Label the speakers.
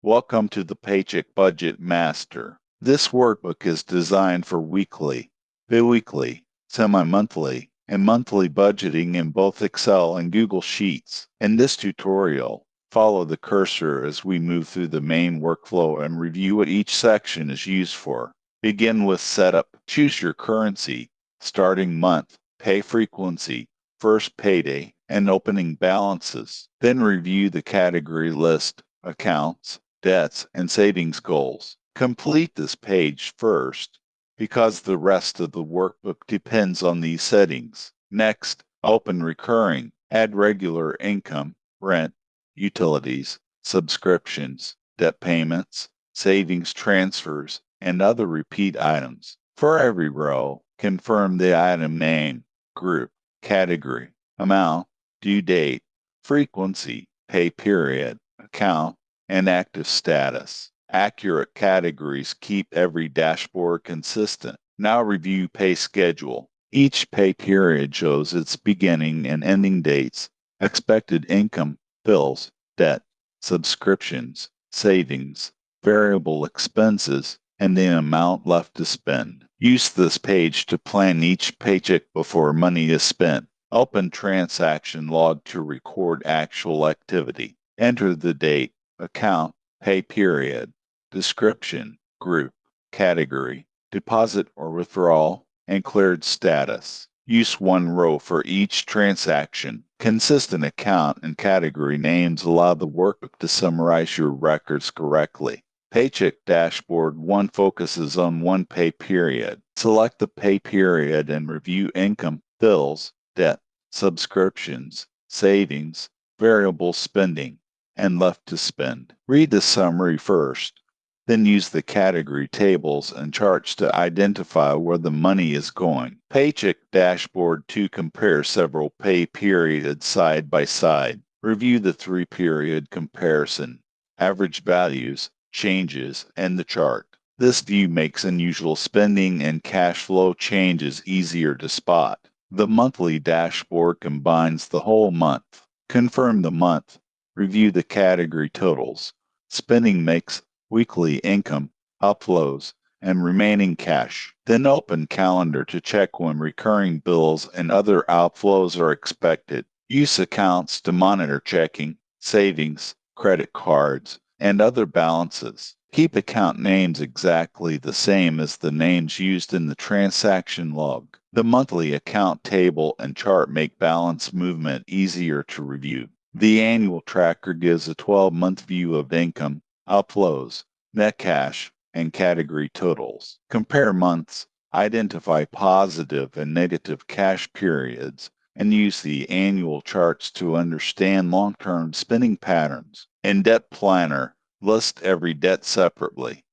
Speaker 1: Welcome to the Paycheck Budget Master. This workbook is designed for weekly, biweekly, semi-monthly, and monthly budgeting in both Excel and Google Sheets. In this tutorial, follow the cursor as we move through the main workflow and review what each section is used for. Begin with Setup. Choose your currency, starting month, pay frequency, first payday, and opening balances. Then review the category list, accounts, debts, and savings goals. Complete this page first because the rest of the workbook depends on these settings. Next, open recurring. Add regular income, rent, utilities, subscriptions, debt payments, savings transfers, and other repeat items. For every row, confirm the item name, group, category, amount, due date, frequency, pay period, account, and active status. Accurate categories keep every dashboard consistent. Now review pay schedule. Each pay period shows its beginning and ending dates, expected income, bills, debt, subscriptions, savings, variable expenses, and the amount left to spend. Use this page to plan each paycheck before money is spent. Open transaction log to record actual activity. Enter the date, account, pay period, description, group, category, deposit or withdrawal, and cleared status. Use one row for each transaction. Consistent account and category names allow the workbook to summarize your records correctly. Paycheck Dashboard 1 focuses on one pay period. Select the pay period and review income, bills, debt, subscriptions, savings, variable spending, and left to spend. Read the summary first, then use the category tables and charts to identify where the money is going. Paycheck Dashboard 2 compares several pay periods side by side. Review the 3-period comparison, average values, changes, and the chart. This view makes unusual spending and cash flow changes easier to spot. The monthly dashboard combines the whole month. Confirm the month. Review the category totals, spending mix, weekly income, outflows, and remaining cash. Then open calendar to check when recurring bills and other outflows are expected. Use accounts to monitor checking, savings, credit cards, and other balances. Keep account names exactly the same as the names used in the transaction log. The monthly account table and chart make balance movement easier to review. The annual tracker gives a 12-month view of income, outflows, net cash, and category totals. Compare months, identify positive and negative cash periods, and use the annual charts to understand long-term spending patterns. In Debt Planner, list every debt separately.